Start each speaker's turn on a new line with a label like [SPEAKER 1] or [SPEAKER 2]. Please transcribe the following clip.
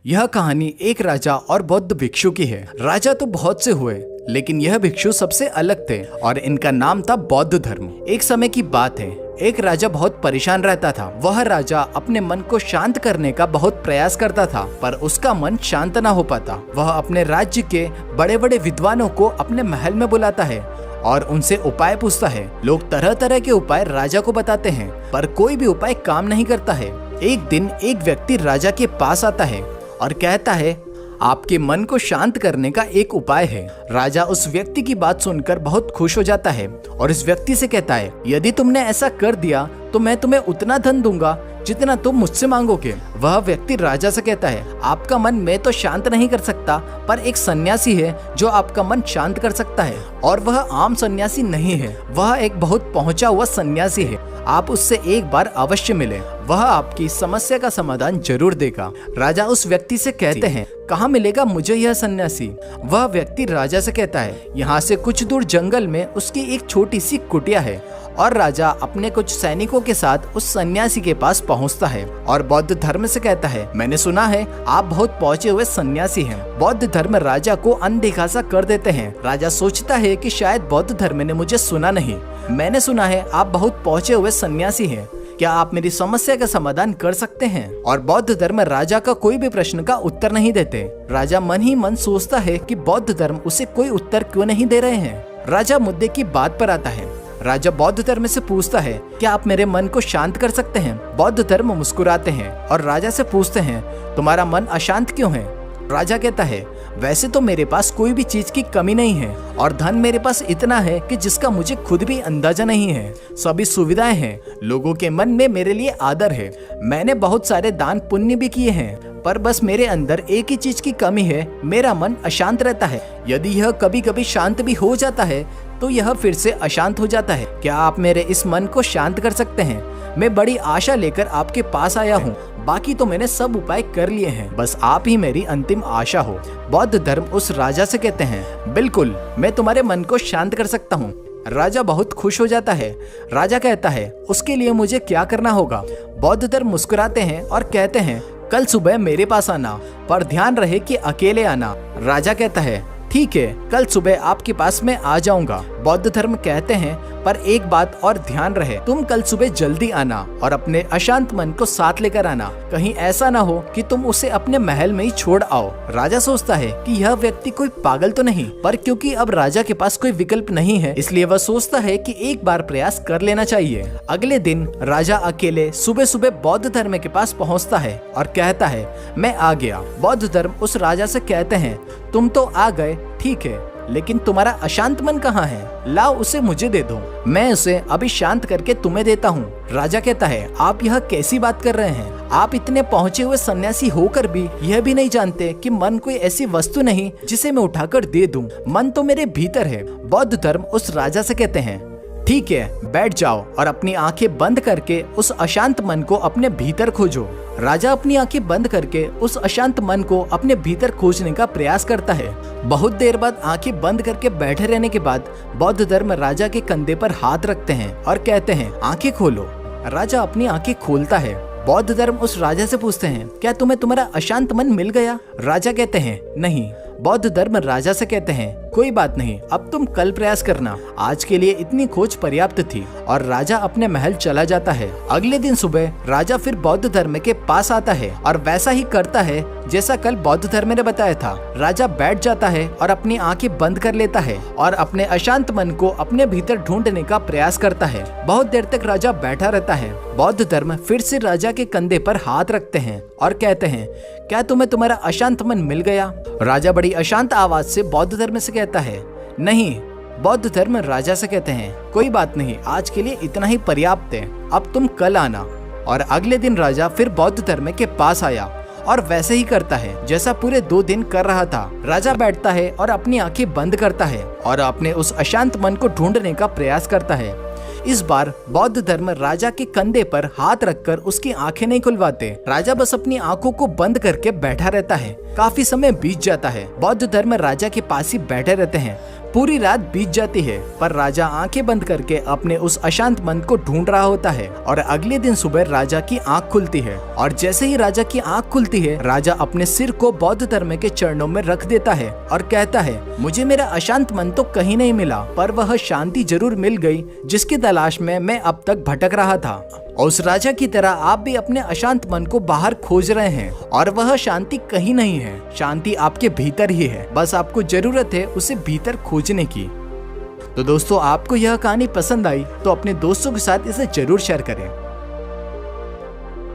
[SPEAKER 1] यह कहानी एक राजा और बौद्ध भिक्षु की है। राजा तो बहुत से हुए, लेकिन यह भिक्षु सबसे अलग थे और इनका नाम था बौद्ध धर्म। एक समय की बात है, एक राजा बहुत परेशान रहता था। वह राजा अपने मन को शांत करने का बहुत प्रयास करता था, पर उसका मन शांत न हो पाता। वह अपने राज्य के बड़े बड़े विद्वानों को अपने महल में बुलाता है और उनसे उपाय पूछता है। लोग तरह तरह के उपाय राजा को बताते हैं, पर कोई भी उपाय काम नहीं करता है। एक दिन एक व्यक्ति राजा के पास आता है और कहता है, आपके मन को शांत करने का एक उपाय है। राजा उस व्यक्ति की बात सुनकर बहुत खुश हो जाता है और इस व्यक्ति से कहता है, यदि तुमने ऐसा कर दिया तो मैं तुम्हें उतना धन दूंगा जितना तुम मुझसे मांगोगे। वह व्यक्ति राजा से कहता है, आपका मन मैं तो शांत नहीं कर सकता, पर एक सन्यासी है जो आपका मन शांत कर सकता है, और वह आम सन्यासी नहीं है, वह एक बहुत पहुंचा हुआ सन्यासी है। आप उससे एक बार अवश्य मिले, वह आपकी समस्या का समाधान जरूर देगा। राजा उस व्यक्ति से कहते हैं, कहाँ मिलेगा मुझे यह सन्यासी? वह व्यक्ति राजा से कहता है, यहाँ से कुछ दूर जंगल में उसकी एक छोटी सी कुटिया है। और राजा अपने कुछ सैनिकों के साथ उस सन्यासी के पास पहुंचता है और बौद्ध धर्म से कहता है, मैंने सुना है आप बहुत पहुंचे हुए सन्यासी हैं। बौद्ध धर्म राजा को अनदेखा सा कर देते हैं। राजा सोचता है कि शायद बौद्ध धर्म ने मुझे सुना नहीं। मैंने सुना है आप बहुत पहुंचे हुए सन्यासी हैं, क्या आप मेरी समस्या का समाधान कर सकते हैं? और बौद्ध धर्म राजा का कोई भी प्रश्न का उत्तर नहीं देते। राजा मन ही मन सोचता है कि बौद्ध धर्म उसे कोई उत्तर क्यों नहीं दे रहे हैं। राजा मुद्दे की बात पर आता है। राजा बौद्ध धर्म से पूछता है, क्या आप मेरे मन को शांत कर सकते हैं? बौद्ध धर्म मुस्कुराते हैं और राजा से पूछते हैं, तुम्हारा मन अशांत क्यों है? राजा कहता है, वैसे तो मेरे पास कोई भी चीज की कमी नहीं है और धन मेरे पास इतना है कि जिसका मुझे खुद भी अंदाजा नहीं है। सभी सुविधाएं हैं, लोगों के मन में मेरे लिए आदर है। मैंने बहुत सारे दान पुण्य भी किए हैं, पर बस मेरे अंदर एक ही चीज की कमी है, मेरा मन अशांत रहता है। यदि यह कभी कभी शांत भी हो जाता है तो यह फिर से अशांत हो जाता है। क्या आप मेरे इस मन को शांत कर सकते हैं? मैं बड़ी आशा लेकर आपके पास आया हूँ, बाकी तो मैंने सब उपाय कर लिए हैं, बस आप ही मेरी अंतिम आशा हो। बौद्ध धर्म उस राजा से कहते हैं, बिल्कुल मैं तुम्हारे मन को शांत कर सकता हूँ। राजा बहुत खुश हो जाता है। राजा कहता है, उसके लिए मुझे क्या करना होगा? बौद्ध धर्म मुस्कुराते हैं और कहते हैं, कल सुबह मेरे पास आना, पर ध्यान रहे कि अकेले आना। राजा कहता है, ठीक है, कल सुबह आपके पास मैं आ जाऊंगा। बौद्ध धर्म कहते हैं, पर एक बात और ध्यान रहे, तुम कल सुबह जल्दी आना और अपने अशांत मन को साथ लेकर आना। कहीं ऐसा ना हो कि तुम उसे अपने महल में ही छोड़ आओ। राजा सोचता है कि यह व्यक्ति कोई पागल तो नहीं, पर क्योंकि अब राजा के पास कोई विकल्प नहीं है, इसलिए वह सोचता है कि एक बार प्रयास कर लेना चाहिए। अगले दिन राजा अकेले सुबह सुबह बौद्ध धर्म के पास पहुँचता है और कहता है, मैं आ गया। बौद्ध धर्म उस राजा से कहते हैं, तुम तो आ गए, ठीक है, लेकिन तुम्हारा अशांत मन कहाँ है? लाओ उसे मुझे दे दो, मैं उसे अभी शांत करके तुम्हें देता हूँ। राजा कहता है, आप यह कैसी बात कर रहे हैं? आप इतने पहुँचे हुए सन्यासी होकर भी यह भी नहीं जानते कि मन कोई ऐसी वस्तु नहीं जिसे मैं उठाकर दे दूं। मन तो मेरे भीतर है। बौद्ध धर्म उस राजा से कहते हैं, ठीक है, बैठ जाओ और अपनी आंखें बंद करके उस अशांत मन को अपने भीतर खोजो। राजा अपनी आंखें बंद करके उस अशांत मन को अपने भीतर खोजने का प्रयास करता है। बहुत देर बाद आंखें बंद करके बैठे रहने के बाद बौद्ध धर्म राजा के कंधे पर हाथ रखते हैं और कहते हैं, आंखें खोलो। राजा अपनी आंखें खोलता है। बौद्ध धर्म उस राजा से पूछते हैं, क्या तुम्हें तुम्हारा अशांत मन मिल गया? राजा कहते हैं, नहीं। बौद्ध धर्म राजा से कहते हैं, कोई बात नहीं, अब तुम कल प्रयास करना, आज के लिए इतनी खोज पर्याप्त थी। और राजा अपने महल चला जाता है। अगले दिन सुबह राजा फिर बौद्ध धर्म के पास आता है और वैसा ही करता है जैसा कल बौद्ध धर्म ने बताया था। राजा बैठ जाता है और अपनी आंखें बंद कर लेता है और अपने अशांत मन को अपने भीतर ढूंढने का प्रयास करता है। बहुत देर तक राजा बैठा रहता है। बौद्ध धर्म फिर से राजा के कंधे पर हाथ रखते हैं और कहते हैं, क्या तुम्हें तुम्हारा अशांत मन मिल गया? राजा बड़ी अशांत आवाज से बौद्ध धर्म से कहता है, नहीं। बौद्ध धर्म राजा से कहते हैं, कोई बात नहीं, आज के लिए इतना ही पर्याप्त है, अब तुम कल आना। और अगले दिन राजा फिर बौद्ध धर्म के पास आया और वैसे ही करता है जैसा पूरे 2 दिन कर रहा था। राजा बैठता है और अपनी आंखें बंद करता है और अपने उस अशांत मन को ढूंढने का प्रयास करता है। इस बार बौद्ध धर्म राजा के कंधे पर हाथ रखकर उसकी आंखें नहीं खुलवाते। राजा बस अपनी आंखों को बंद करके बैठा रहता है। काफी समय बीत जाता है। बौद्ध धर्म राजा के पास ही बैठे रहते हैं। पूरी रात बीत जाती है पर राजा आंखें बंद करके अपने उस अशांत मन को ढूंढ रहा होता है। और अगले दिन सुबह राजा की आंख खुलती है और जैसे ही राजा की आंख खुलती है राजा अपने सिर को बौद्ध धर्म के चरणों में रख देता है और कहता है, मुझे मेरा अशांत मन तो कहीं नहीं मिला पर वह शांति जरूर मिल गई जिसकी तलाश में मैं अब तक भटक रहा था। और उस राजा की तरह आप भी अपने अशांत मन को बाहर खोज रहे हैं और वह शांति कहीं नहीं है, शांति आपके भीतर ही है, बस आपको जरूरत है उसे भीतर खोजने की। तो दोस्तों, आपको यह कहानी पसंद आई तो अपने दोस्तों के साथ इसे जरूर शेयर करें।